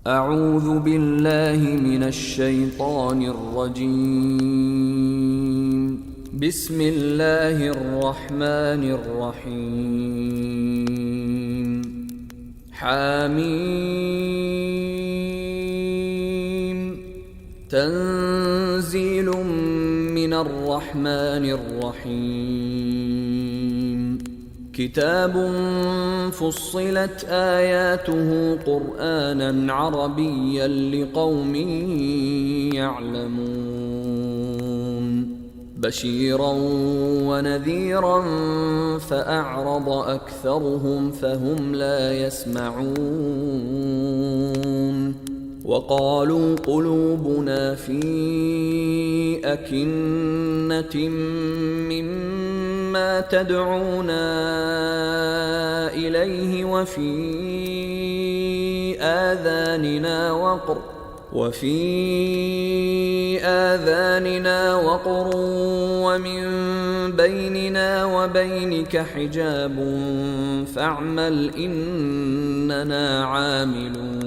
أعوذ بالله من الشيطان الرجيم. بسم الله الرحمن الرحيم. حميم. تنزيل من الرحمن الرحيم. كتاب فصلت آياته قرآنا عربيا لقوم يعلمون. بشيرا ونذيرا فأعرض أكثرهم فهم لا يسمعون. وقالوا قلوبنا في أكنة مما تدعونا إليه وفي آذاننا وقر ومن بيننا وبينك حجاب فاعمل إننا عاملون.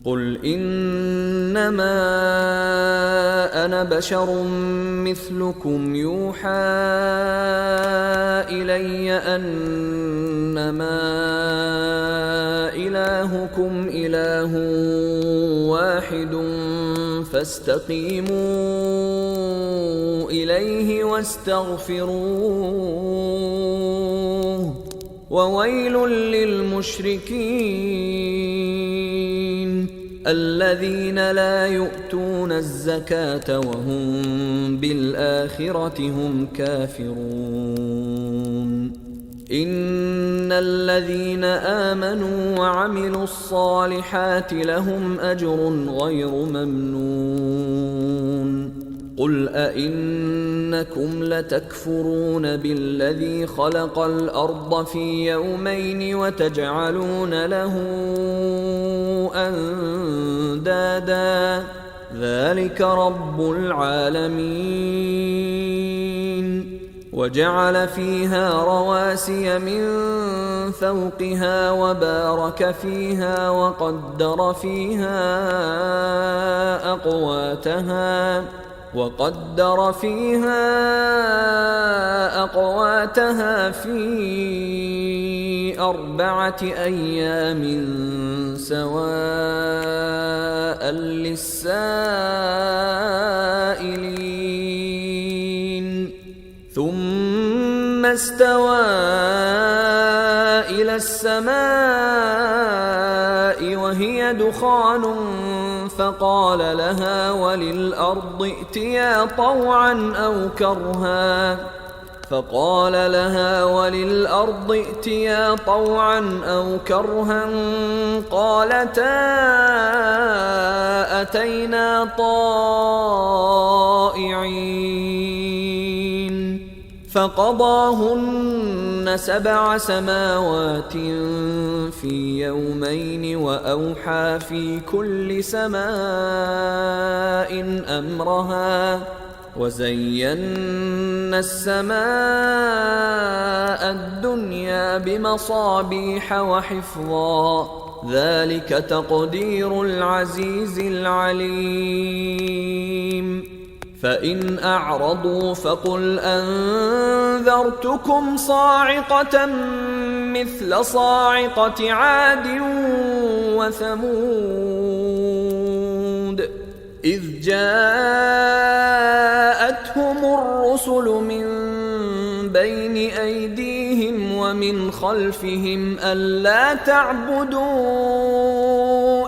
قل إنما أنا بشر مثلكم يوحى إلي أنما إلهكم إله واحد فاستقيموا إليه واستغفروه وويل للمشركين الذين لا يؤتون الزكاة وهم بالآخرة هم كافرون. إن الذين آمنوا وعملوا الصالحات لهم أجر غير ممنون. قل أئنكم لتكفرون بالذي خلق الأرض في يومين وتجعلون له أندادا ذلك رب العالمين. وجعل فيها رواسي من فوقها وبارك فيها وقدر فيها أقواتها في 4 أيام سواء للسائلين. ثم استوى إلى السماء وهي دخان فقال لها وللأرض ائتيا طوعا أو كرها قالتا أتينا طائعين. فقضاهن 7 سماوات في يومين وأوحى في كل سماء أمرها وزينا السماء الدنيا بمصابيح وحفظا ذلك تقدير العزيز العليم. فإن أعرضوا فقل أنذرتكم صاعقة مثل صاعقة عاد وثمود إذ جاءتهم الرسل من بين أيديهم ومن خلفهم ألا تعبدوا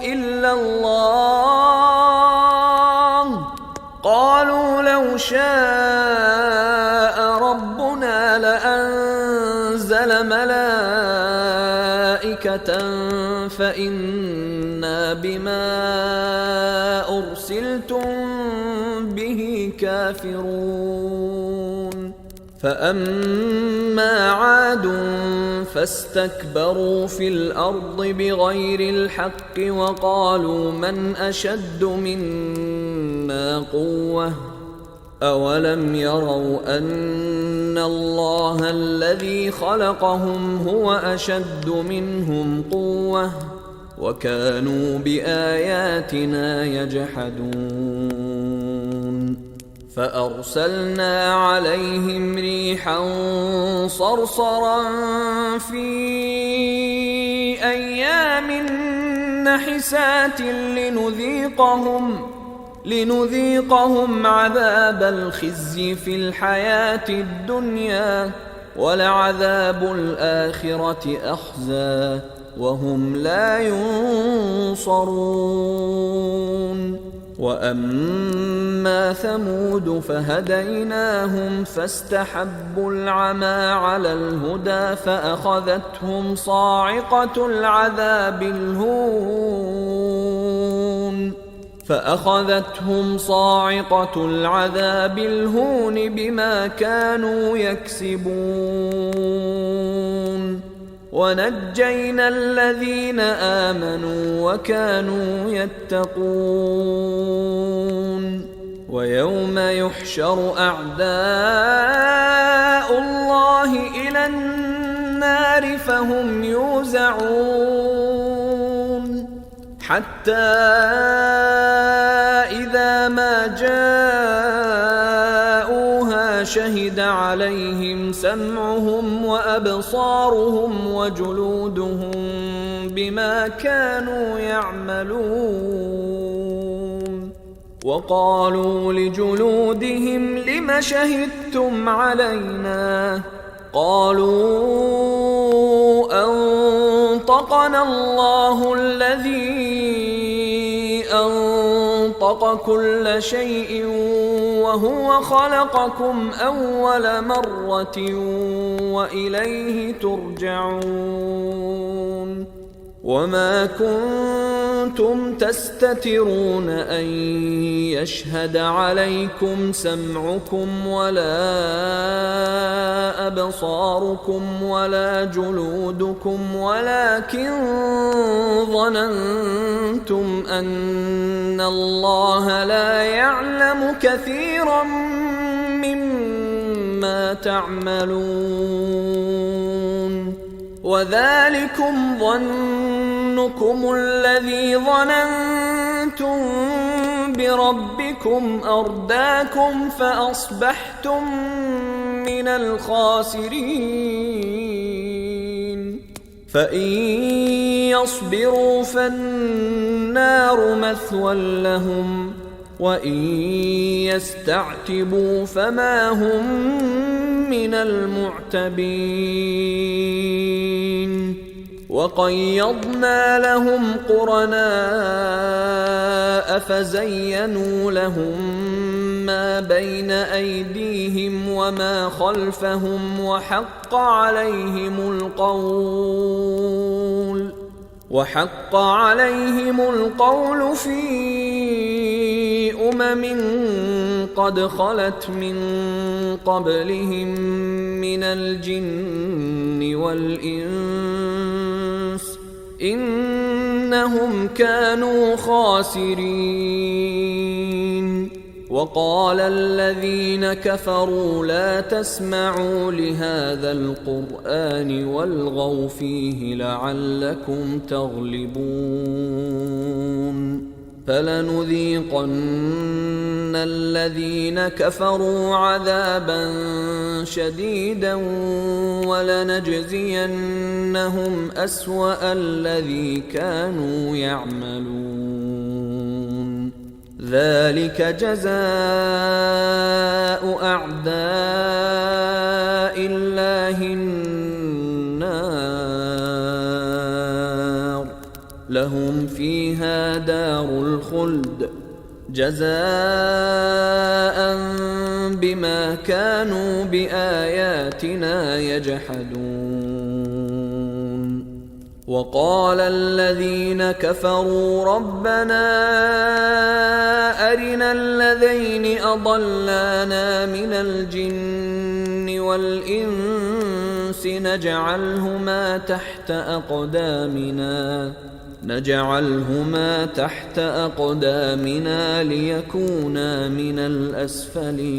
إلا الله قالوا لو شاء ربنا لأنزل ملائكة فإنا بما أرسلتم به كافرون. فأما عاد فاستكبروا في الأرض بغير الحق وقالوا من أشد منا قوة أولم يروا أن الله الذي خلقهم هو أشد منهم قوة وكانوا بآياتنا يجحدون فأرسلنا عليهم ريحا صرصرا في أيام نحسات لنذيقهم عذاب الخزي في الحياة الدنيا ولعذاب الآخرة أخزى وهم لا ينصرون وأما ثمود فهديناهم فاستحبوا العمى على الهدى فأخذتهم صاعقة العذاب الهون بما كانوا يكسبون ونجينا الذين آمنوا وكانوا يتقون ويوم يحشر أعداء الله إلى النار فهم يوزعون حتى إذا ما جاءوها شهد عليهم سمعهم وأبصارهم وجلودهم بما كانوا يعملون وقالوا لجلودهم لم شهدتم علينا قالوا أنطقنا الله الذي أنطق كل شيء وهو خلقكم أول مرة وإليه ترجعون وما كنتم تستترون أن يشهد عليكم سمعكم ولا أبصاركم ولا جلودكم ولكن ظننتم أن الله لا يعلم كثيرا مما تعملون وذلكم ظنكم الذي ظننتم بربكم أرداكم فأصبحتم من الخاسرين فإن يصبروا فالنار مثوى لهم وإن يستعتبوا فما هم من المعتبين وقيضنا لهم قرناء فزينوا لهم ما بين أيديهم وما خلفهم وحق عليهم القول في قد خلت من قبلهم من الجن والإنس إنهم كانوا خاسرين وقال الذين كفروا لا تسمعوا لهذا القرآن والغوا فيه لعلكم تغلبون فلنذيقن الذين كفروا عذابا شديدا ولنجزينهم أسوأ الذي كانوا يعملون ذلك جزاء أعداء الله النار لهم فيها دار الخلد جزاء بما كانوا بآياتنا يجحدون وقال الذين كفروا ربنا أرنا الذين أضلانا من الجن والإنس نجعلهما تحت أقدامنا ليكونا من الأسفلين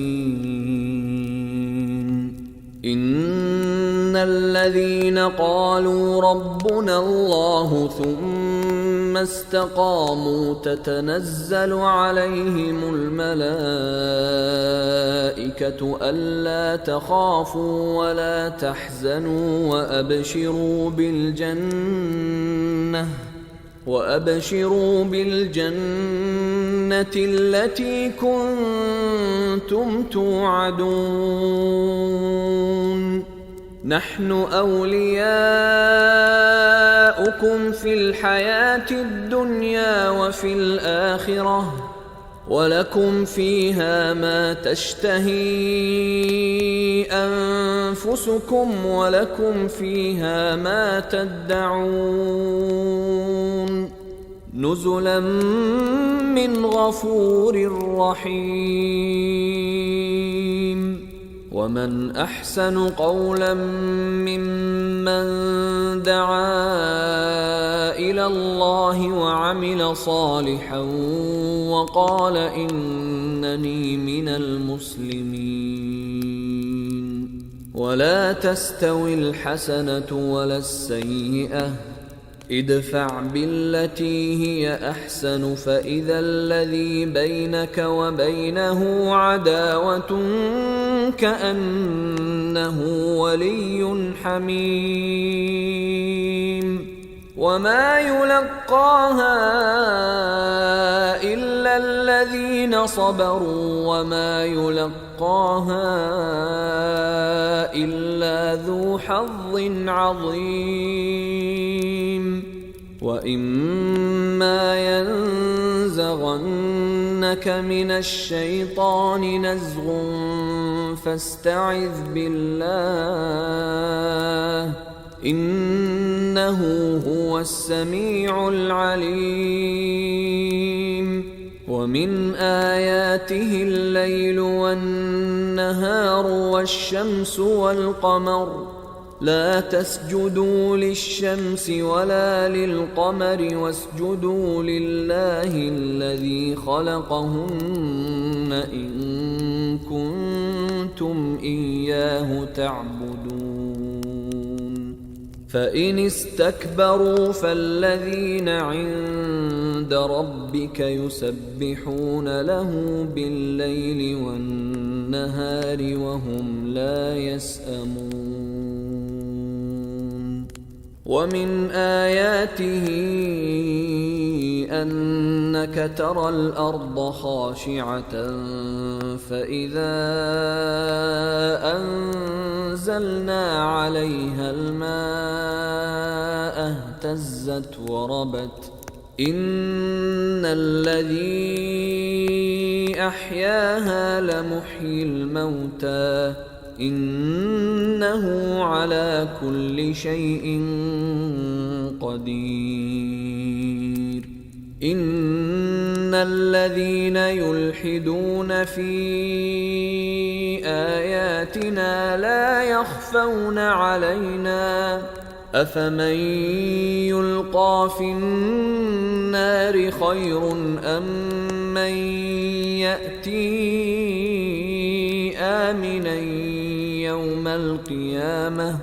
إن الذين قالوا ربنا الله ثم استقاموا تتنزل عليهم الملائكة ألا تخافوا ولا تحزنوا وأبشروا بالجنة التي كنتم توعدون نحن أولياؤكم في الحياة الدنيا وفي الآخرة ولكم فيها ما تشتهي أنفسكم ولكم فيها ما تدعون نزلا من غفور رحيم ومن أحسن قولا ممن دعا إلى الله وعمل صالحا وقال إنني من المسلمين ولا تستوي الحسنة ولا السيئة ادفع بالتي هي أحسن فإذا الذي بينك وبينه عداوة كأنه ولي حميم وما يلقاها إلا الذين صبروا وما يلقاها إلا ذو حظ عظيم وإما ينزغنك من الشيطان نزغ فاستعذ بالله إنه هو السميع العليم ومن آياته الليل والنهار والشمس والقمر لا تسجدوا للشمس ولا للقمر واسجدوا لله الذي خلقهن إن كنتم إياه تعبدون فإن استكبروا فالذين عند ربك يسبحون له بالليل والنهار وهم لا يسأمون ومن آياته أنك ترى الأرض خاشعة فإذا أنزلنا عليها الماء اهتزت وربت إن الذي أحياها لمحيي الموتى إنه على كل شيء قدير إن الذين يلحدون في آياتنا لا يخفون علينا أفمن يلقى في النار خير أم من يأتي آمنا يوم القيامة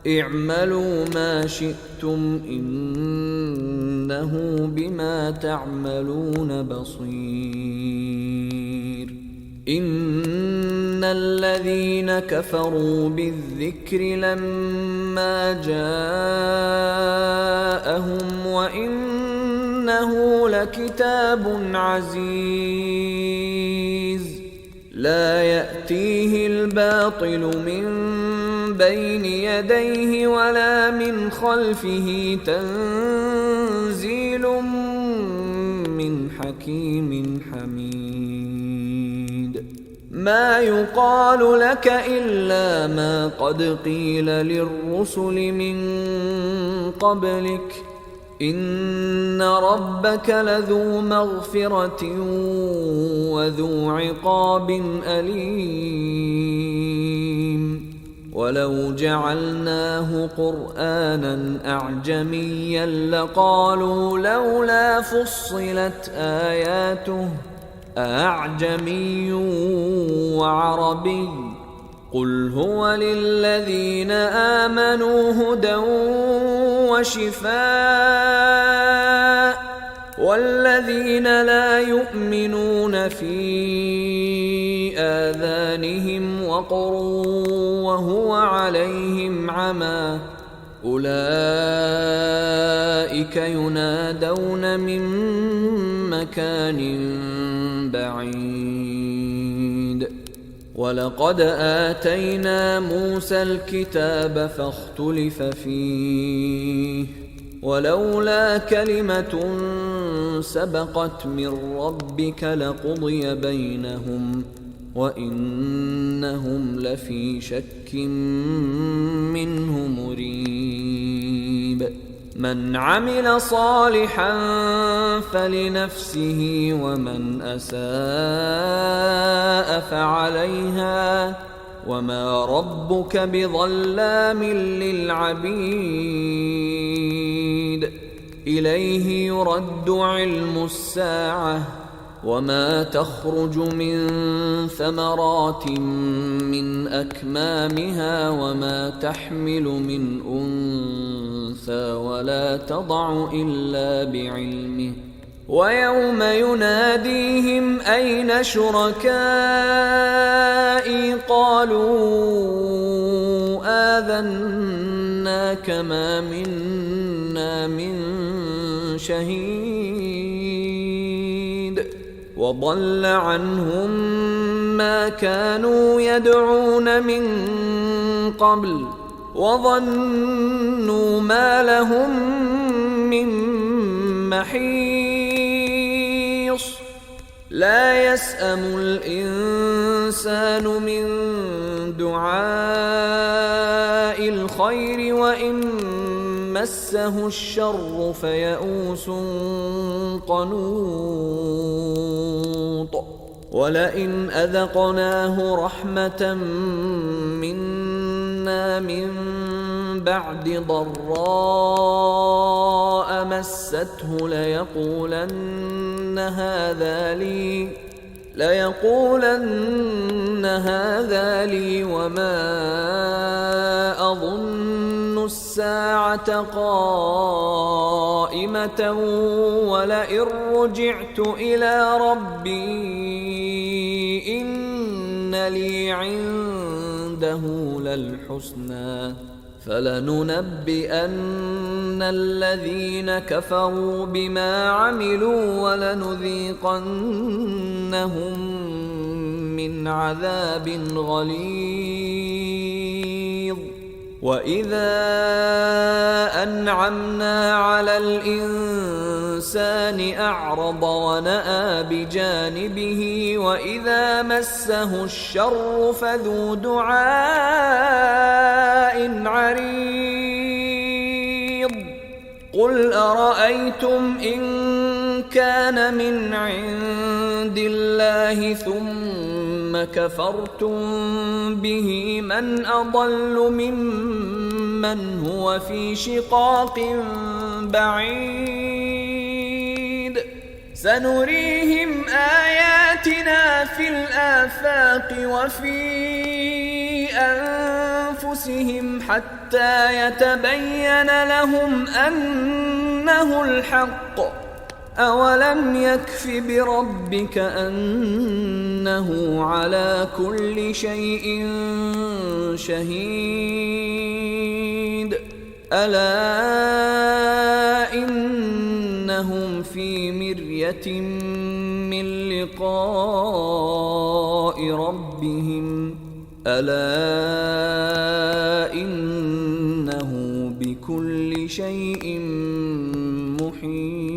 اعملوا ما شئتم إنه بما تعملون بصير إن الذين كفروا بالذكر لما جاءهم وإنه لكتاب عزيز لا يأتيه الباطل من بين يديه ولا من خلفه تنزيل من حكيم حميد ما يقال لك إلا ما قد قيل للرسل من قبلك إن ربك لذو مغفرة وذو عقاب أليم ولو جعلناه قرآنا أعجميا لقالوا لولا فصلت آياته أعجمي وعربي قل هو للذين آمنوا هدى وشفاء والذين لا يؤمنون في آذانهم وقر وهو عليهم عمى أولئك ينادون من مكان بعيد ولقد آتينا موسى الكتاب فاختلف فيه ولولا كلمة سبقت من ربك لقضي بينهم وإنهم لفي شك منه مريب من عمل صالحا فلنفسه ومن أساء فعليها وما ربك بظلام للعبيد إليه يرد علم الساعة وما تخرج من ثمرات من أكمامها وما تحمل من أنثى ولا تضع إلا بعلمه ويوم يناديهم أين شركائي قالوا آذناك ما منا من شهيد وضل عنهم ما كانوا يدعون من قبل وظنوا ما لهم من محيص لا يسأم الإنسان من دعاء الخير وإن مسه الشر فيئوس قنوط ولئن أذقناه رحمة منا من بعد ضراء مسته ليقولن هذا لي وما أظن الساعة قائمة ولئن رجعت إلى ربي إن لي عنده للحسنى فلننبئن الذين كفروا بما عملوا ولنذيقنهم من عذاب غليظ وإذا أنعمنا على الإنسان أعرض ونأى بجانبه وإذا مسه الشر فذو دعاء عريض قل أرأيتم إن كان من عند الله ثم كفرتم به من أضل ممن هو في شقاق بعيد سنريهم آياتنا في الآفاق وفي أنفسهم حتى يتبين لهم أنه الحق أولم يكف بربك أنه على كل شيء شهيد ألا إنهم في مرية من لقاء ربهم ألا إنه بكل شيء محيط